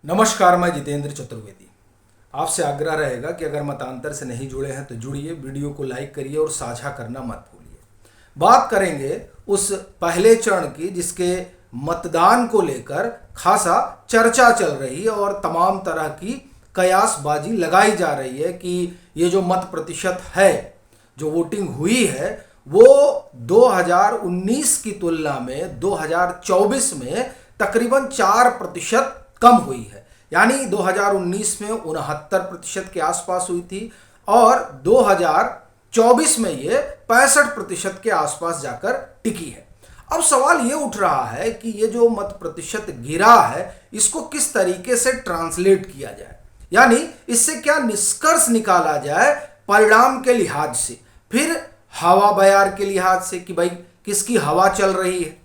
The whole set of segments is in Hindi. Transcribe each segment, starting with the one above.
नमस्कार, मैं जितेंद्र चतुर्वेदी। आपसे आग्रह रहेगा कि अगर मतांतर से नहीं जुड़े हैं तो जुड़िए, वीडियो को लाइक करिए और साझा करना मत भूलिए। बात करेंगे उस पहले चरण की जिसके मतदान को लेकर खासा चर्चा चल रही है और तमाम तरह की कयासबाजी लगाई जा रही है कि ये जो मत प्रतिशत है, जो वोटिंग हुई है, वो 2019 की तुलना में 2024 में तकरीबन 4% कम हुई है। यानी 2019 में 69% के आसपास हुई थी और 2024 में ये 65% के आसपास जाकर टिकी है। अब सवाल ये उठ रहा है कि ये जो मत प्रतिशत गिरा है, इसको किस तरीके से ट्रांसलेट किया जाए, यानी इससे क्या निष्कर्ष निकाला जाए परिणाम के लिहाज से, फिर हवा बयार के लिहाज से कि भाई किसकी हवा चल रही है,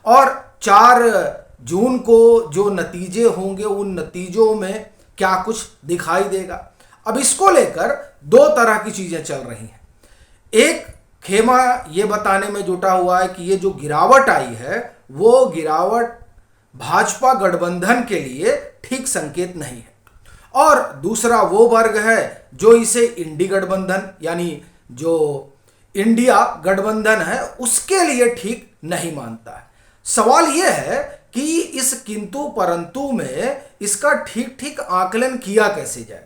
और 4 जून को जो नतीजे होंगे उन नतीजों में क्या कुछ दिखाई देगा। अब इसको लेकर 2 तरह की चीजें चल रही हैं। एक खेमा ये बताने में जुटा हुआ है कि ये जो गिरावट आई है वो गिरावट भाजपा गठबंधन के लिए ठीक संकेत नहीं है, और दूसरा वो वर्ग है जो इसे इंडी गठबंधन यानी जो इंडिया गठबंधन है उसके लिए ठीक नहीं मानता है। सवाल यह है कि इस किंतु परंतु में इसका ठीक ठीक आकलन किया कैसे जाए।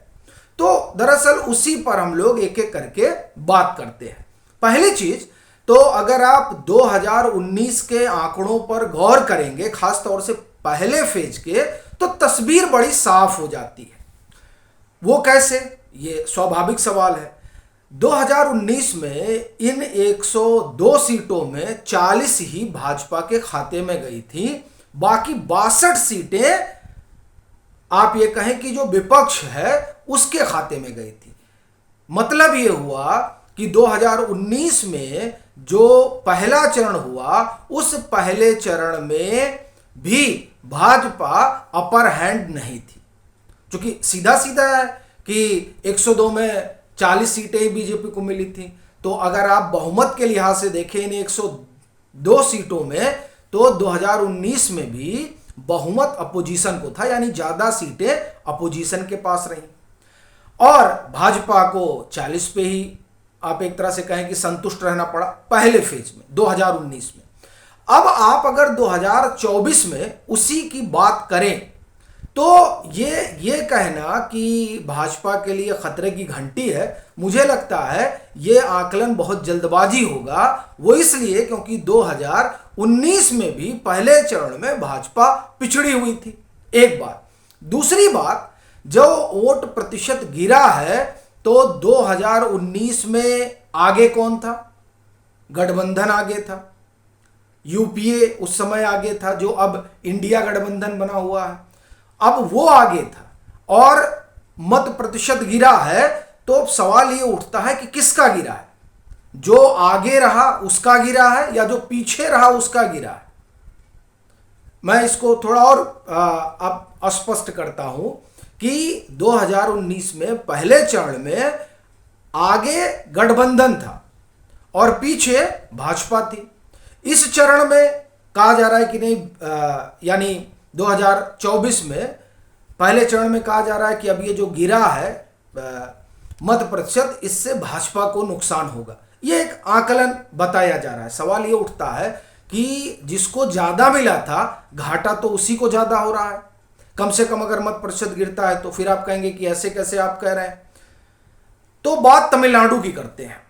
तो दरअसल उसी पर हम लोग एक एक करके बात करते हैं। पहली चीज तो अगर आप 2019 के आंकड़ों पर गौर करेंगे, खासतौर से पहले फेज के, तो तस्वीर बड़ी साफ हो जाती है। वो कैसे, ये स्वाभाविक सवाल है। 2019 में इन 102 सीटों में 40 ही भाजपा के खाते में गई थी, बाकी 62 सीटें आप ये कहें कि जो विपक्ष है उसके खाते में गई थी। मतलब ये हुआ कि 2019 में जो पहला चरण हुआ उस पहले चरण में भी भाजपा अपर हैंड नहीं थी, क्योंकि सीधा सीधा है कि 102 में 40 सीटें ही बीजेपी को मिली थी। तो अगर आप बहुमत के लिहाज से देखें इन 102 सीटों में, तो 2019 में भी बहुमत अपोजिशन को था, यानी ज्यादा सीटें अपोजिशन के पास रही, और भाजपा को 40 पे ही आप एक तरह से कहें कि संतुष्ट रहना पड़ा पहले फेज में 2019 में। अब आप अगर 2024 में उसी की बात करें तो ये कहना कि भाजपा के लिए खतरे की घंटी है, मुझे लगता है ये आकलन बहुत जल्दबाजी होगा। वो इसलिए क्योंकि 2019 में भी पहले चरण में भाजपा पिछड़ी हुई थी, एक बात। दूसरी बात, जो वोट प्रतिशत गिरा है तो 2019 में आगे कौन था? गठबंधन आगे था, यूपीए उस समय आगे था, जो अब इंडिया गठबंधन बना हुआ है, अब वो आगे था, और मत प्रतिशत गिरा है। तो सवाल ये उठता है कि किसका गिरा है? जो आगे रहा उसका गिरा है या जो पीछे रहा उसका गिरा है? मैं इसको थोड़ा और अब स्पष्ट करता हूं कि 2019 में पहले चरण में आगे गठबंधन था और पीछे भाजपा थी। इस चरण में कहा जा रहा है कि नहीं, यानी 2024 में पहले चरण में कहा जा रहा है कि अब ये जो गिरा है मत प्रतिशत, इससे भाजपा को नुकसान होगा। ये एक आकलन बताया जा रहा है। सवाल ये उठता है कि जिसको ज्यादा मिला था घाटा तो उसी को ज्यादा हो रहा है। कम से कम अगर मत प्रतिशत गिरता है तो फिर आप कहेंगे कि ऐसे कैसे आप कह रहे हैं। तो बात तमिलनाडु की करते हैं।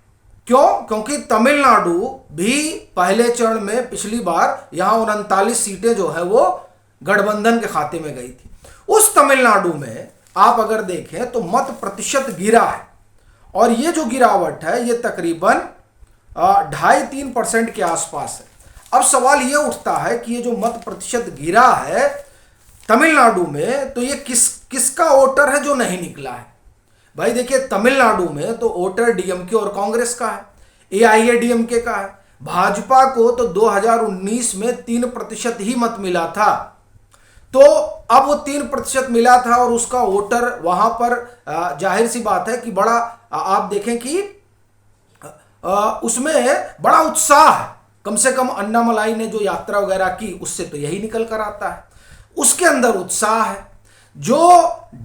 क्यों? क्योंकि तमिलनाडु भी पहले चरण में पिछली बार यहां 39 सीटें जो है वो गठबंधन के खाते में गई थी। उस तमिलनाडु में आप अगर देखें तो मत प्रतिशत गिरा है, और ये जो गिरावट है ये तकरीबन 2.5-3% के आसपास है। अब सवाल ये उठता है कि ये जो मत प्रतिशत गिरा है तमिलनाडु में, तो ये किसका वोटर है जो नहीं निकला है? भाई देखिए, तमिलनाडु में तो वोटर डीएमके और कांग्रेस का है, एआईएडीएमके का है। भाजपा को तो 2019 में 3% ही मत मिला था, तो अब वो 3% मिला था और उसका वोटर वहां पर जाहिर सी बात है कि बड़ा आप देखें कि उसमें बड़ा उत्साह है। कम से कम अन्नामलाई ने जो यात्रा वगैरह की उससे तो यही निकल कर आता है, उसके अंदर उत्साह है। जो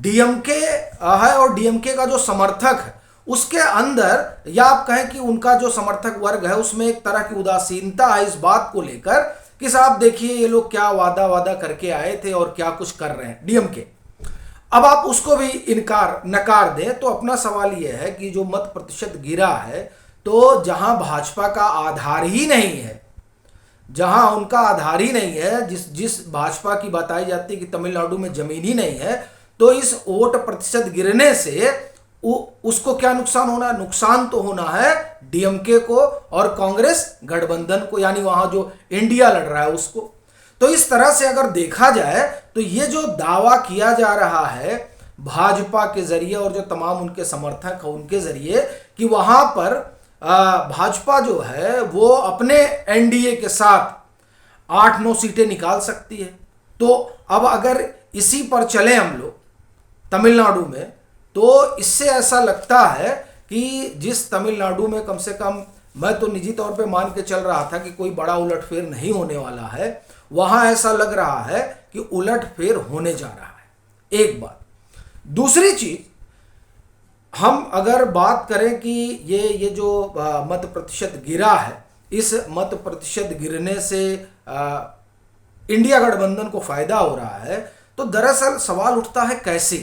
डीएमके है और डीएमके का जो समर्थक है उसके अंदर, या आप कहें कि उनका जो समर्थक वर्ग है उसमें एक तरह की उदासीनता है इस बात को लेकर कि साहब देखिए ये लोग क्या वादा करके आए थे और क्या कुछ कर रहे हैं डीएमके। अब आप उसको भी नकार दें तो अपना सवाल यह है कि जो मत प्रतिशत गिरा है, तो जहां भाजपा का आधार ही नहीं है, जहां उनका आधार ही नहीं है, जिस भाजपा की बताई जाती है कि तमिलनाडु में जमीन ही नहीं है, तो इस वोट प्रतिशत गिरने से उसको क्या नुकसान होना है? नुकसान तो होना है डीएमके को और कांग्रेस गठबंधन को, यानी वहां जो इंडिया लड़ रहा है उसको। तो इस तरह से अगर देखा जाए तो ये जो दावा किया जा रहा है भाजपा के जरिए और जो तमाम उनके समर्थक हैं उनके जरिए कि वहां पर भाजपा जो है वो अपने एनडीए के साथ 8-9 सीटें निकाल सकती है। तो अब अगर इसी पर चले हम लोग तमिलनाडु में, तो इससे ऐसा लगता है कि जिस तमिलनाडु में कम से कम मैं तो निजी तौर पे मान के चल रहा था कि कोई बड़ा उलटफेर नहीं होने वाला है, वहां ऐसा लग रहा है कि उलटफेर होने जा रहा है। एक बात। दूसरी चीज, हम अगर बात करें कि ये जो मत प्रतिशत गिरा है, इस मत प्रतिशत गिरने से इंडिया गठबंधन को फायदा हो रहा है, तो दरअसल सवाल उठता है कैसे?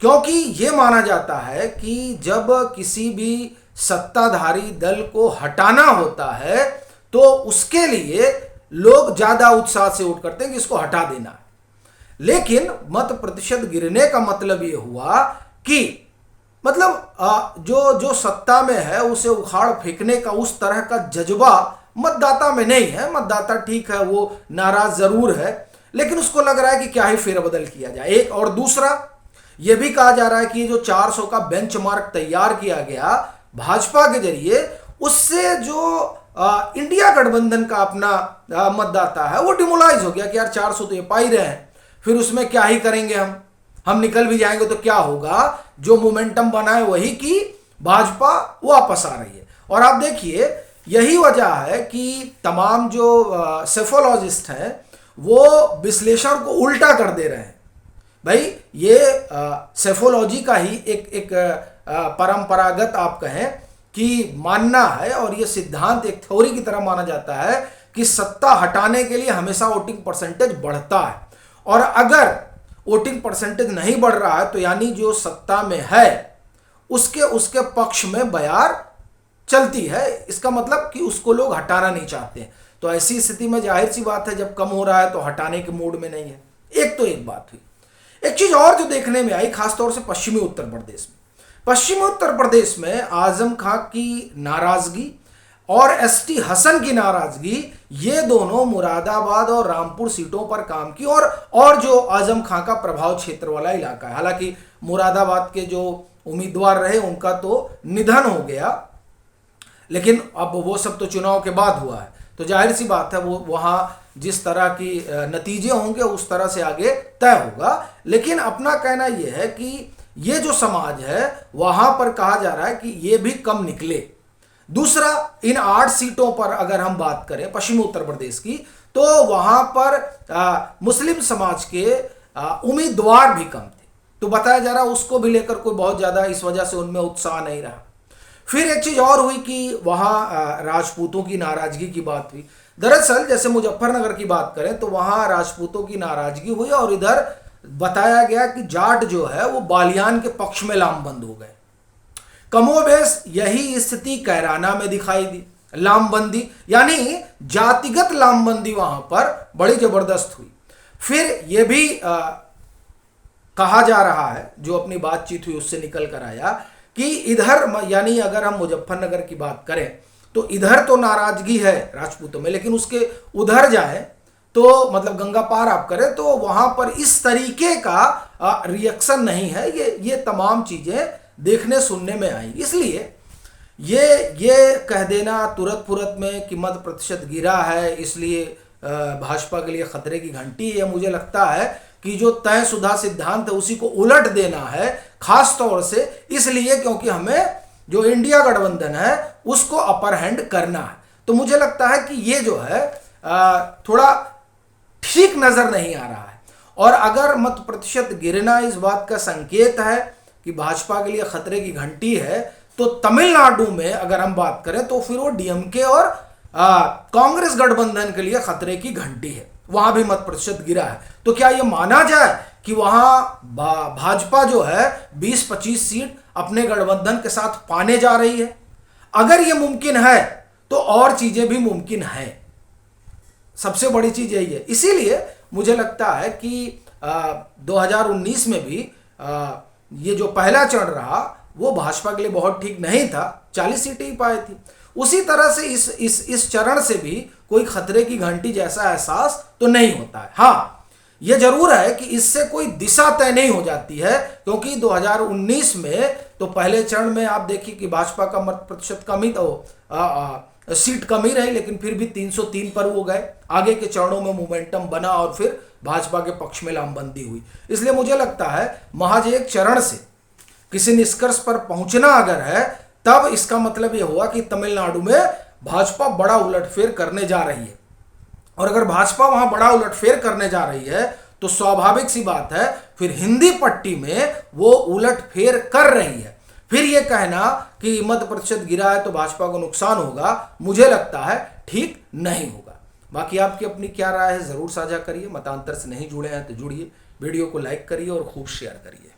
क्योंकि यह माना जाता है कि जब किसी भी सत्ताधारी दल को हटाना होता है तो उसके लिए लोग ज्यादा उत्साह से वोट करते हैं कि इसको हटा देना है। लेकिन मत प्रतिशत गिरने का मतलब यह हुआ कि मतलब जो सत्ता में है उसे उखाड़ फेंकने का उस तरह का जज्बा मतदाता में नहीं है। मतदाता ठीक है, वो नाराज जरूर है, लेकिन उसको लग रहा है कि क्या ही फेरबदल किया जाए। एक और दूसरा यह भी कहा जा रहा है कि जो 400 का बेंचमार्क तैयार किया गया भाजपा के जरिए, उससे जो इंडिया गठबंधन का अपना मतदाता है वो डिमोलाइज हो गया कि यार 400 तो ये पा ही रहे हैं, फिर उसमें क्या ही करेंगे, हम निकल भी जाएंगे तो क्या होगा। जो मोमेंटम बना है वही कि भाजपा वापस आ रही है। और आप देखिए यही वजह है कि तमाम जो सेफोलॉजिस्ट हैं वो विश्लेषण को उल्टा कर दे रहे हैं। भाई ये सेफोलॉजी का ही एक परंपरागत आप कहें कि मानना है, और ये सिद्धांत एक थ्योरी की तरह माना जाता है कि सत्ता हटाने के लिए हमेशा वोटिंग परसेंटेज बढ़ता है, और अगर वोटिंग परसेंटेज नहीं बढ़ रहा है तो यानी जो सत्ता में है उसके पक्ष में बयार चलती है। इसका मतलब कि उसको लोग हटाना नहीं चाहते। तो ऐसी स्थिति में जाहिर सी बात है जब कम हो रहा है तो हटाने के मूड में नहीं है। एक बात हुई। एक चीज और जो देखने में आई खासतौर से पश्चिमी उत्तर प्रदेश में आजम खां की नाराजगी और एसटी हसन की नाराजगी, ये दोनों मुरादाबाद और रामपुर सीटों पर काम की, और जो आजम खां का प्रभाव क्षेत्र वाला इलाका है। हालांकि मुरादाबाद के जो उम्मीदवार रहे उनका तो निधन हो गया, लेकिन अब वो सब तो चुनाव के बाद हुआ है, तो जाहिर सी बात है वो वहां जिस तरह की नतीजे होंगे उस तरह से आगे तय होगा। लेकिन अपना कहना यह है कि ये जो समाज है वहां पर कहा जा रहा है कि ये भी कम निकले। दूसरा, इन 8 सीटों पर अगर हम बात करें पश्चिमी उत्तर प्रदेश की, तो वहां पर मुस्लिम समाज के उम्मीदवार भी कम थे, तो बताया जा रहा है उसको भी लेकर कोई बहुत ज्यादा इस वजह से उनमें उत्साह नहीं रहा। फिर एक चीज और हुई कि वहां राजपूतों की नाराजगी की बात हुई। दरअसल जैसे मुजफ्फरनगर की बात करें तो वहां राजपूतों की नाराजगी हुई, और इधर बताया गया कि जाट जो है वो बालियान के पक्ष में लामबंद हो गए। कमोबेश यही स्थिति कैराना में दिखाई दी। लामबंदी यानी जातिगत लामबंदी वहां पर बड़ी जबरदस्त हुई। फिर यह भी कहा जा रहा है, जो अपनी बातचीत हुई उससे निकल कर आया, कि इधर यानी अगर हम मुजफ्फरनगर की बात करें तो इधर तो नाराजगी है राजपूतों में, लेकिन उसके उधर जाए तो मतलब गंगा पार आप करें तो वहां पर इस तरीके का रिएक्शन नहीं है। ये तमाम चीजें देखने सुनने में आई। इसलिए ये कह देना तुरंत में कि मत प्रतिशत गिरा है इसलिए भाजपा के लिए खतरे की घंटी है, मुझे लगता है कि जो तयशुदा सिद्धांत है उसी को उलट देना है, खास तौर से इसलिए क्योंकि हमें जो इंडिया गठबंधन है उसको अपर हैंड करना है। तो मुझे लगता है कि ये जो है थोड़ा ठीक नजर नहीं आ रहा है। और अगर मत प्रतिशत गिरना इस बात का संकेत है कि भाजपा के लिए खतरे की घंटी है, तो तमिलनाडु में अगर हम बात करें तो फिर वो डीएमके और कांग्रेस गठबंधन के लिए खतरे की घंटी है, वहां भी मत प्रतिशत गिरा है। तो क्या यह माना जाए कि वहां भाजपा जो है 20-25 सीट अपने गठबंधन के साथ पाने जा रही है? अगर यह मुमकिन है तो और चीजें भी मुमकिन है। सबसे बड़ी चीज यही है। इसीलिए मुझे लगता है कि 2019 में भी ये जो पहला चरण रहा वो भाजपा के लिए बहुत ठीक नहीं था, 40 सीटें ही पाई थी। उसी तरह से इस चरण से भी कोई खतरे की घंटी जैसा एहसास तो नहीं होता है। हाँ, यह जरूर है कि इससे कोई दिशा तय नहीं हो जाती है, क्योंकि 2019 में तो पहले चरण में आप देखिए कि भाजपा का मत प्रतिशत कम ही तो सीट कम ही रही, लेकिन फिर भी 303 पर वो गए। आगे के चरणों में मोमेंटम बना और फिर भाजपा के पक्ष में लामबंदी हुई। इसलिए मुझे लगता है महज एक चरण से किसी निष्कर्ष पर पहुंचना अगर है, तब इसका मतलब यह हुआ कि तमिलनाडु में भाजपा बड़ा उलटफेर करने जा रही है। और अगर भाजपा वहां बड़ा उलटफेर करने जा रही है तो स्वाभाविक सी बात है फिर हिंदी पट्टी में वो उलटफेर कर रही है। फिर ये कहना कि मत प्रतिशत गिरा है तो भाजपा को नुकसान होगा, मुझे लगता है ठीक नहीं होगा। बाकी आपकी अपनी क्या राय है जरूर साझा करिए। मतांतर से नहीं जुड़े हैं तो जुड़िए, वीडियो को लाइक करिए और खूब शेयर करिए।